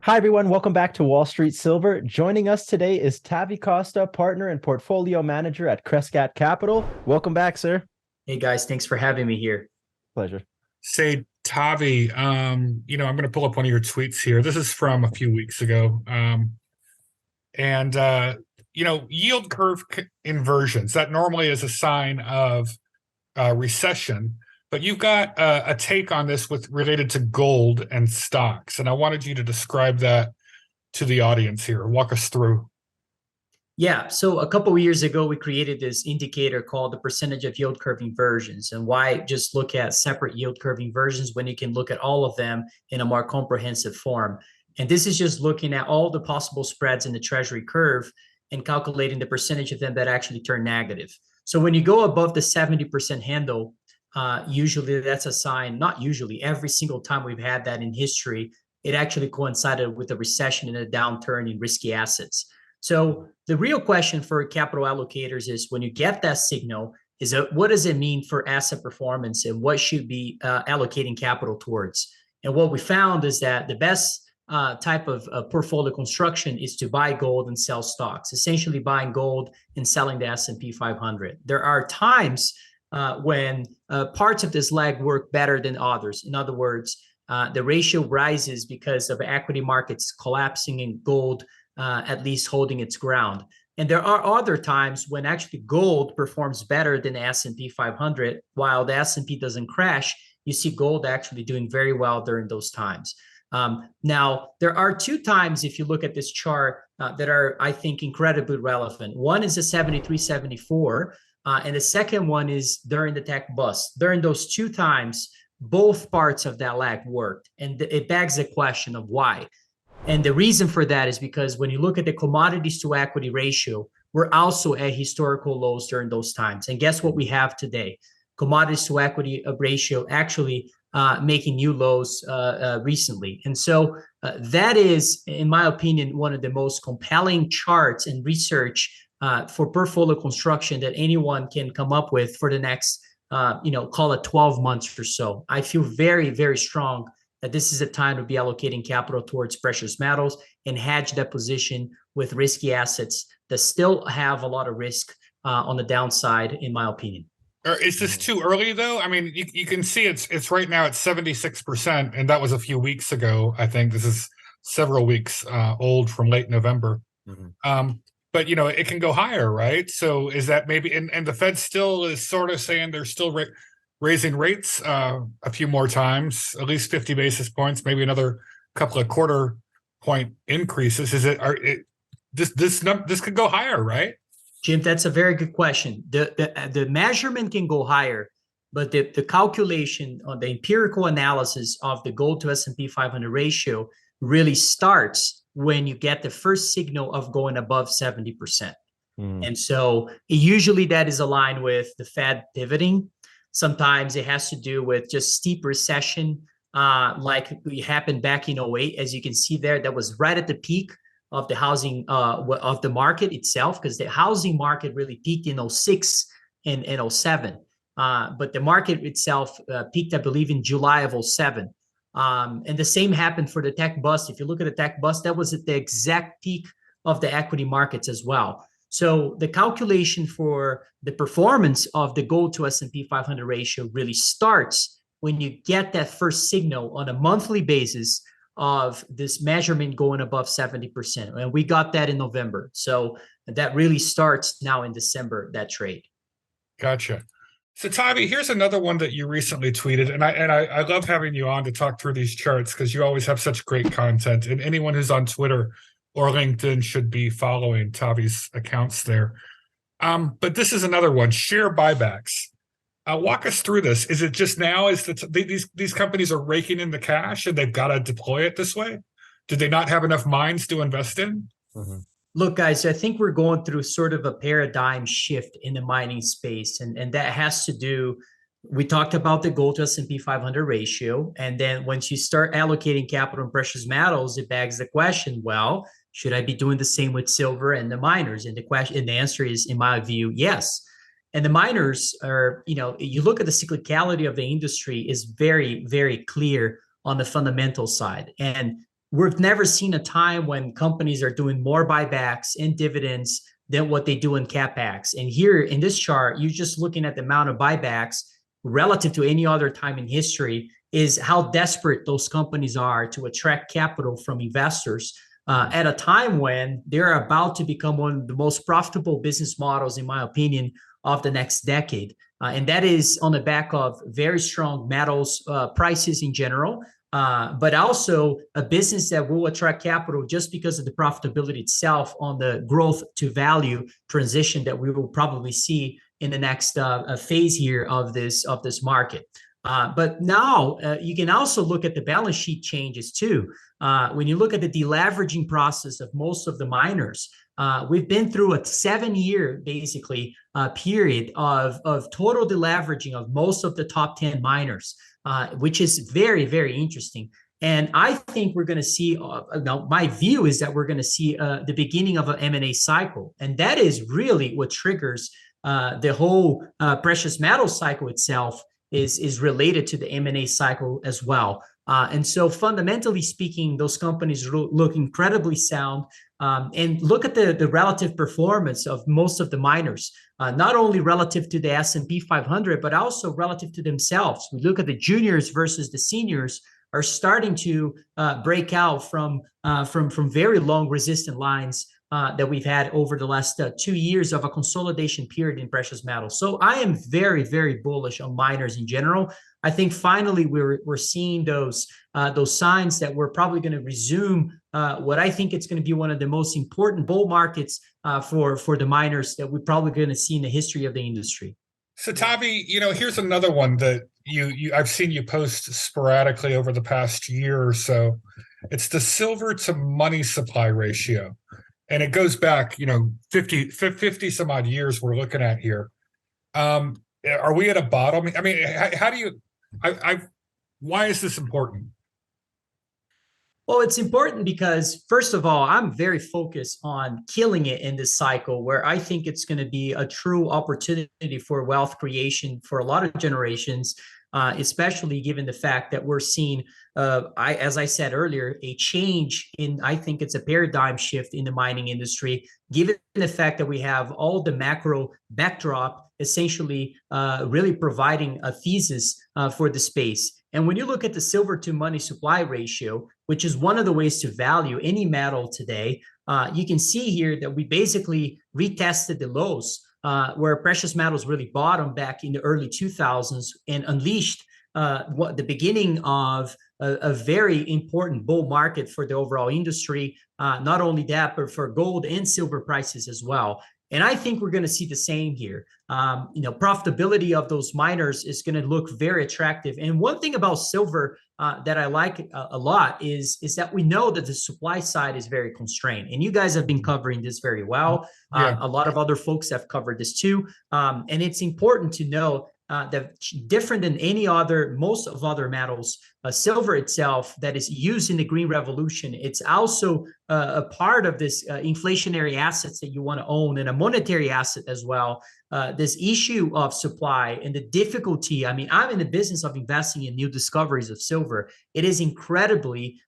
Hi, everyone. Welcome back to Wall Street Silver. Joining us today is Tavi Costa, partner and portfolio manager at Crescat Capital. Welcome back, sir. Hey guys, thanks for having me here. Pleasure. Say, Tavi, I'm going to pull up one of your tweets here. This is from a few weeks ago. And yield curve inversions, that normally is a sign of recession, but you've got a take on this with related to gold and stocks. And I wanted you to describe that to the audience here. Walk us through. Yeah, so a couple of years ago, we created this indicator called the percentage of yield curve inversions. And why just look at separate yield curve inversions when you can look at all of them in a more comprehensive form? And this is just looking at all the possible spreads in the treasury curve and calculating the percentage of them that actually turn negative. So when you go above the 70% handle, usually that's a sign, not usually, every single time we've had that in history, it actually coincided with a recession and a downturn in risky assets. So the real question for capital allocators is when you get that signal, what does it mean for asset performance and what should be allocating capital towards? And what we found is that the best type of portfolio construction is to buy gold and sell stocks, essentially buying gold and selling the S&P 500. There are times when parts of this leg work better than others. In other words, the ratio rises because of equity markets collapsing and gold at least holding its ground. And there are other times when actually gold performs better than the S&P 500, while the S&P doesn't crash. You see gold actually doing very well during those times. Now, there are two times, if you look at this chart, that are, I think, incredibly relevant. One is the 73, 74, and the second one is during the tech bust. During those two times, both parts of that leg worked. And it begs the question of why. And the reason for that is because when you look at the commodities to equity ratio, we're also at historical lows during those times. And guess what we have today? Commodities to equity ratio actually making new lows recently. And so that is, in my opinion, one of the most compelling charts and research for portfolio construction that anyone can come up with for the next, call it 12 months or so. I feel very, very strong that this is a time to be allocating capital towards precious metals and hedge that position with risky assets that still have a lot of risk on the downside, in my opinion. Is this too early though? I mean, you can see it's right now at 76%, and that was a few weeks ago. I think this is several weeks old from late November. But it can go higher, right? So is that maybe, and the Fed still is sort of saying they're still raising rates a few more times, at least 50 basis points, maybe another couple of quarter point increases. This could go higher, right? Jim, that's a very good question. The measurement can go higher, but the calculation on the empirical analysis of the gold to S&P 500 ratio really starts when you get the first signal of going above 70%. And so usually that is aligned with the Fed pivoting. Sometimes it has to do with just steep recession, like it happened back in 08. As you can see there, that was right at the peak of the housing, of the market itself, because the housing market really peaked in 06 and 07. But the market itself peaked, I believe, in July of 07. And the same happened for the tech bust. If you look at the tech bust, that was at the exact peak of the equity markets as well. So the calculation for the performance of the gold to S&P 500 ratio really starts when you get that first signal on a monthly basis of this measurement going above 70%. And we got that in November. So that really starts now in December, that trade. Gotcha. So Tavi, here's another one that you recently tweeted, and I love having you on to talk through these charts because you always have such great content. And anyone who's on Twitter or LinkedIn should be following Tavi's accounts there. But this is another one: share buybacks. Walk us through this. Is it just now? Is that these companies are raking in the cash and they've got to deploy it this way? Did they not have enough mines to invest in? Look, guys, I think we're going through sort of a paradigm shift in the mining space, and that has to do. We talked about the gold to S&P 500 ratio, and then once you start allocating capital in precious metals, it begs the question: well, should I be doing the same with silver and the miners? And the answer is, in my view, yes. And the miners are, you look at the cyclicality of the industry is very, very clear on the fundamental side. And we've never seen a time when companies are doing more buybacks and dividends than what they do in capex. And here in this chart, you're just looking at the amount of buybacks relative to any other time in history, is how desperate those companies are to attract capital from investors at a time when they're about to become one of the most profitable business models, in my opinion, of the next decade. And that is on the back of very strong metals prices in general, but also a business that will attract capital just because of the profitability itself on the growth to value transition that we will probably see in the next phase here of this market. But now you can also look at the balance sheet changes too. When you look at the deleveraging process of most of the miners, we've been through a 7-year basically period of total deleveraging of most of the top 10 miners, which is very, very interesting. And I think we're going to see, now my view is that we're going to see the beginning of an M&A cycle. And that is really what triggers the whole precious metal cycle itself is related to the M&A cycle as well. And so fundamentally speaking, those companies look incredibly sound. And look at the relative performance of most of the miners, not only relative to the S&P 500, but also relative to themselves. We look at the juniors versus the seniors are starting to break out from very long resistant lines that we've had over the last 2 years of a consolidation period in precious metals. So I am very, very bullish on miners in general. I think finally we're seeing those signs that we're probably going to resume what I think it's going to be one of the most important bull markets for the miners that we're probably going to see in the history of the industry. So Tavi, here's another one that I've seen you post sporadically over the past year or so. It's the silver to money supply ratio. And it goes back, 50 some odd years we're looking at here. Are we at a bottom? I mean, how do you, why is this important? Well, it's important because, first of all, I'm very focused on killing it in this cycle where I think it's going to be a true opportunity for wealth creation for a lot of generations, especially given the fact that we're seeing, as I said earlier, a change in, I think it's a paradigm shift in the mining industry, given the fact that we have all the macro backdrop essentially really providing a thesis for the space. And when you look at the silver to money supply ratio, which is one of the ways to value any metal today, you can see here that we basically retested the lows where precious metals really bottomed back in the early 2000s and unleashed the beginning of a very important bull market for the overall industry. Not only that, but for gold and silver prices as well. And I think we're going to see the same here. Profitability of those miners is going to look very attractive. And one thing about silver that I like a lot is that we know that the supply side is very constrained. And you guys have been covering this very well. Yeah. A lot of other folks have covered this too. And it's important to know that different than most of other metals, silver itself that is used in the green revolution, it's also a part of this inflationary assets that you want to own and a monetary asset as well. This issue of supply and the difficulty, I mean, I'm in the business of investing in new discoveries of silver. It is incredibly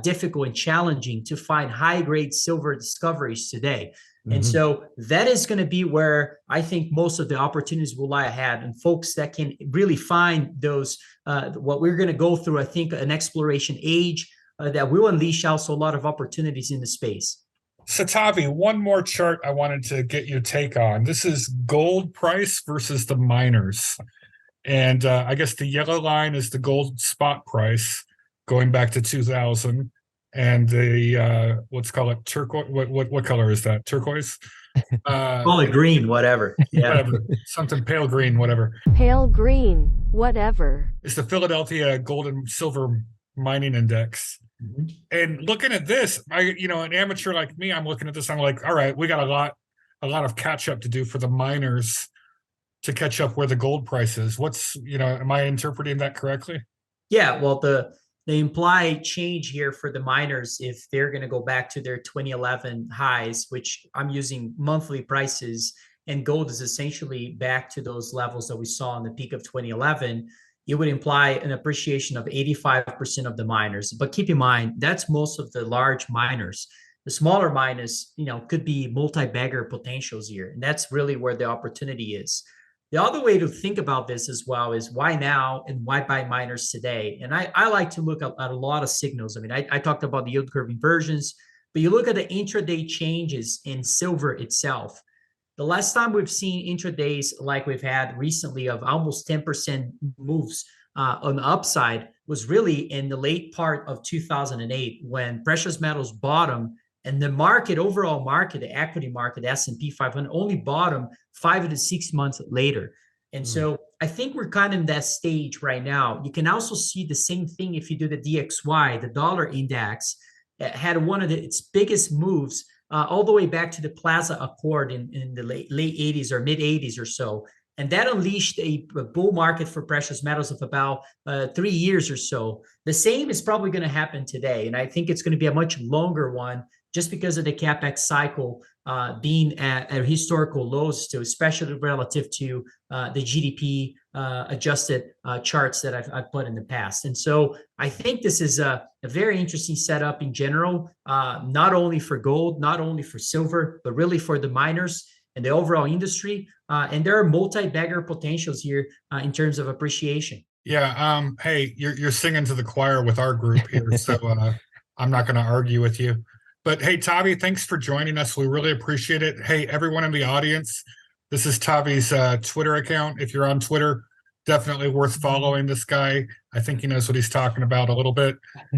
difficult and challenging to find high-grade silver discoveries today. And so that is going to be where I think most of the opportunities will lie ahead, and folks that can really find those, what we're going to go through, I think, an exploration age that will unleash also a lot of opportunities in the space. So Tavi, one more chart I wanted to get your take on. This is gold price versus the miners. And I guess the yellow line is the gold spot price going back to 2000. And the let's call it turquoise. What color is that? Turquoise? Call it green, whatever. Yeah. Whatever. Something pale green, whatever. Pale green, whatever. It's the Philadelphia Gold and Silver Mining Index. And looking at this, an amateur like me, I'm looking at this. I'm like, all right, we got a lot of catch up to do for the miners to catch up where the gold price is. Am I interpreting that correctly? Yeah. Well, the implied change here for the miners, if they're going to go back to their 2011 highs, which I'm using monthly prices, and gold is essentially back to those levels that we saw in the peak of 2011, it would imply an appreciation of 85% of the miners. But keep in mind, that's most of the large miners. The smaller miners, could be multi-bagger potentials here. And that's really where the opportunity is. The other way to think about this as well is why now and why buy miners today? And I like to look at a lot of signals. I mean, I talked about the yield curve inversions, but you look at the intraday changes in silver itself. The last time we've seen intradays like we've had recently of almost 10% moves on the upside was really in the late part of 2008 when precious metals bottomed and the market, overall market, the equity market, S&P 500, only bottomed 5 to 6 months later. And so I think we're kind of in that stage right now. You can also see the same thing if you do the DXY, the dollar index, had one of its biggest moves all the way back to the Plaza Accord in the late 80s or mid 80s or so. And that unleashed a bull market for precious metals of about 3 years or so. The same is probably going to happen today. And I think it's going to be a much longer one just because of the CapEx cycle being at historical lows still, especially relative to the GDP adjusted charts that I've put in the past. And so I think this is a very interesting setup in general, not only for gold, not only for silver, but really for the miners and the overall industry. And there are multi-bagger potentials here in terms of appreciation. Yeah. Hey, you're singing to the choir with our group here, so I'm not going to argue with you. But hey, Tavi, thanks for joining us. We really appreciate it. Hey, everyone in the audience, this is Tavi's Twitter account. If you're on Twitter, definitely worth following this guy. I think he knows what he's talking about a little bit.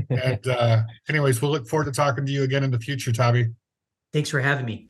And anyways, we'll look forward to talking to you again in the future, Tavi. Thanks for having me.